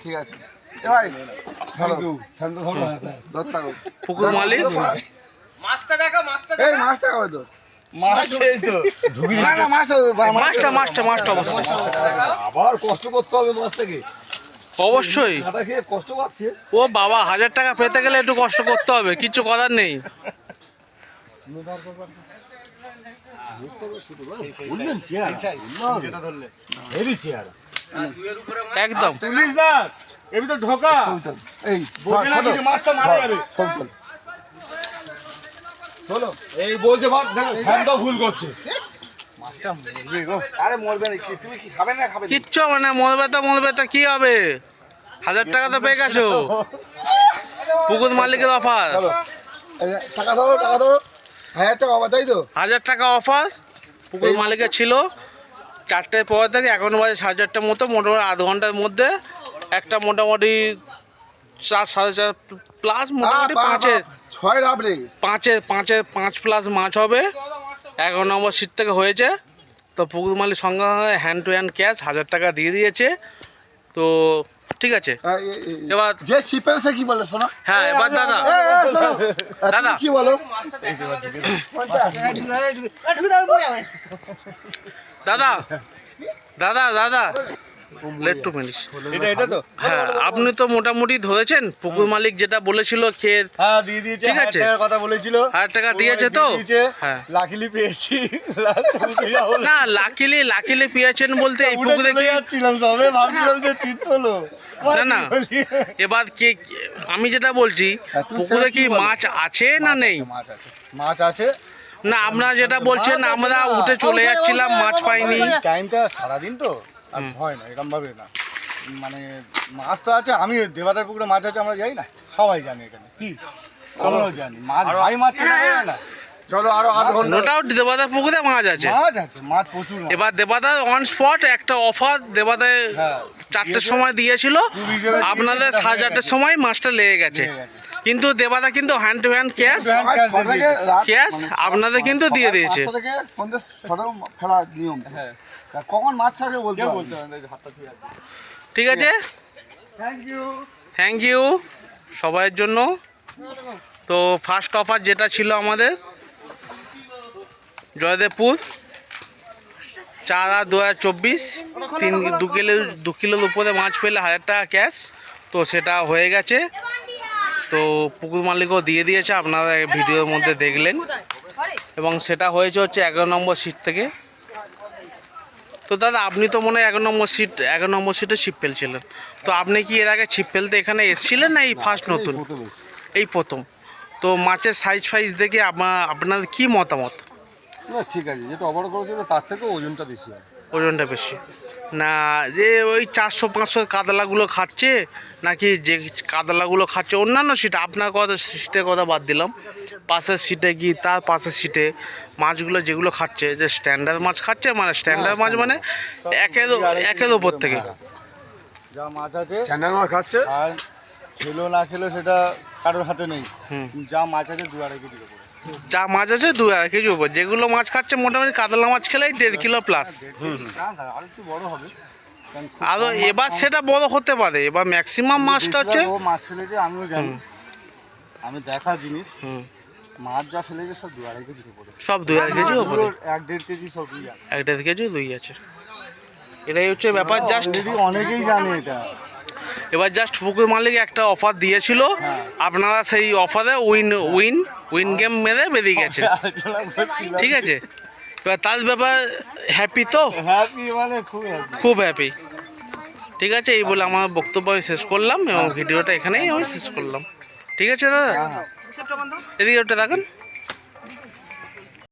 ঠিক আছে এ ভাই থ্যাংক ইউ শান্ত ধরো দত্তা পুকুর মালিক মাছটা দেখো মাছটা এই মাছটা কবে তো মাছ এই তো ঢুকি না না মাছটা অবশ্যই আবার কষ্ট করতে হবে মাছটাকে অবশ্যই কাটা খেয়ে কষ্ট পাচ্ছে ও বাবা 1000 টাকা পেতে গেলে একটু কষ্ট করতে হবে, কিচ্ছু করার নেই। বললেন চেয়ার যেটা ধরলে হেভি চেয়ার একদম পুলিশ না এবি তো ঢোকা এই বলবে না যে মাছটা মারা যাবে চল চলো এই বলছে ভাব দেখো শান্ত ভুল করছে মাছটা মরবে গো আরে মরবে না কি তুমি কি খাবে না খাবে কিচ্ছু হবে না, মরবে তো কি হবে, 1000 টাকা তো পেয়ে গেছো। পুকুর মালিকের অফার, চলো টাকা দাও 1000 টাকা আবার তাই তো 1000 টাকা অফার পুকুর মালিকের ছিল। 4টের পর থেকে এখন বাজে 4:30টার মতো, মোটামুটি আধ ঘন্টার মধ্যে একটা মোটামুটি 4-4.5 প্লাস মোটামুটি 6 রাবড়ে 5 প্লাস মাছ হবে। 11 নম্বর সিট থেকে হয়েছে। তো পুকুর মালিক সঙ্গে সঙ্গে হ্যান্ড টু হ্যান্ড ক্যাশ 1000 টাকা দিয়ে দিয়েছে। তো ঠিক আছে এবার যে শিপের সে কি বলে শোনো হ্যাঁ এবার দাদা শোনো দাদা কি বলো দাদা দাদা দাদা লেট টু ফিনিশ। এটা তো হ্যাঁ আপনি তো মোটামুটি ধরেছেন পুকুর মালিক যেটা বলেছিল খেয়ে হ্যাঁ দিয়ে দিয়েছে ঠিক 1000 আছে। টাকার কথা বলেছিল 1000 টাকা দিয়েছে তো হ্যাঁ লাকিলি পেয়েছি না লাকিলি পেয়েছেন বলতে এই পুকুরে কি যাচ্ছিলাম সবে ভাবছিলাম যে চিট হলো না না এবার কে আমি যেটা বলছি পুকুরে কি মাছ আছে না নেই, মাছ আছে না আপনারা যেটা বলছেন আমরা উঠে চলে যাচ্ছিলাম মাছ পাইনি। টাইমটা সারাদিন তো আর হয় না এরকম ভাবে না মানে মাছ তো আছে আমি দেবাদার পুকুরে মাছ আছে আমরা যাই না সবাই জানি এখানে কি আমরাও জানি মাছ ভাই মাছ চেনা যায় না চলো আরো আধ ঘন্টা ওটাও দেবাদার পুকুরে মাছ আছে। মাছ প্রচুর মাছ। এবার দেবাদার অন স্পট একটা অফার দেবাদার হ্যাঁ 4টের সময় দিয়েছিল, আপনাদের 4:30টার সময় মাছটা লেগে গেছে। কিন্তু দেবাদা কিন্তু hand to hand cash cash আপনাদের কিন্তু দিয়ে দিয়েছে। 5টা থেকে সন্ধ্যে 6টা ফেলা নিয়ম হ্যাঁ কখন মাছ খাবে বলতে কেউ বলতে বলতে হবে না, হাতটা ঠিক আছে ঠিক আছে থ্যাংক ইউ সবাইয়ের জন্য। তো ফার্স্ট অফার যেটা ছিল আমাদের জয়দেবপুর 4/2024 2 কিলোর উপরে মাছ পেলে 1000 টাকা ক্যাশ, তো সেটা হয়ে গেছে। তো পুকুর মালিকও দিয়ে দিয়েছে, আপনারা ভিডিওর মধ্যে দেখলেন, এবং সেটা হয়েছে হচ্ছে 11 নম্বর সিট থেকে। তো দাদা আপনি তো মনে হয় 11 নম্বর সিটে ছিপ ফেলছিলেন, তো আপনি কি এর আগে ছিপ ফেলতে এখানে এসেছিলেন না এই ফার্স্ট নতুন? এই প্রথম। তো মাছের সাইজ দেখে আপনার কি মতামত? না ঠিক আছে, যেটা অফার করেছিল তার থেকে ওজনটা বেশি হয়। ওজনটা বেশি না, যে ওই 400-500 কাতলাগুলো খাচ্ছে নাকি যে কাতলাগুলো খাচ্ছে অন্যান্য সিটে, আপনার কথা সিটের কথা বাদ দিলাম, পাশের সিটে কি তার পাশের সিটে মাছগুলো যেগুলো খাচ্ছে যে স্ট্যান্ডার্ড মাছ খাচ্ছে, মানে স্ট্যান্ডার্ড মাছ মানে একের ওপর থেকে যা মাছ আছে চ্যানেল মাছ খাচ্ছে আর খেলো না খেলো সেটা কারোর হাতে নেই হুম। যা মাছ আছে 2-2.5 কেজি করে যা মাছ আছে 2 কেজি উপর, যেগুলো মাছ খাচ্ছে মোটামুটি কাতলা মাছ খেলেই 1.5 কিলো প্লাস। আর একটু বড় হবে কারণ খুব আরও কম মাছ এবার খাওয়া- সেটা বড় হতে পারে, এবার ম্যাক্সিমাম মাছটা হচ্ছে বেশিরভাগ ও মাছ ফেলেছে আমিও জানি আমি দেখা জিনিস হুম মাছ যা ফেলেছে সব 2-2.5 কেজির উপরে সব 2 কেজি উপরে, 1-1.5 কেজি সব 1.5 কেজি রুই আছে। এটাই হচ্ছে ব্যাপার। জাস্ট অনেকেই জানে এটা এবার জাস্ট পুকুর মালিক একটা অফার দিয়েছিল, হ্যাঁ। আপনারা সেই অফারে উইন গেম মেরে বেরিয়ে গেছে, আলোচনা করছিলাম। ঠিক আছে। এবার তার ব্যাপার হ্যাপি তো, হ্যাপি মানে খুব হ্যাপি খুব হ্যাপি। ঠিক আছে, এই বলে আমার বক্তব্য আমি শেষ করলাম এবং ভিডিওটা এখানেই আমি শেষ করলাম। ঠিক আছে দাদা, হ্যাঁ হ্যাঁ এদিকে ওটা দেখেন।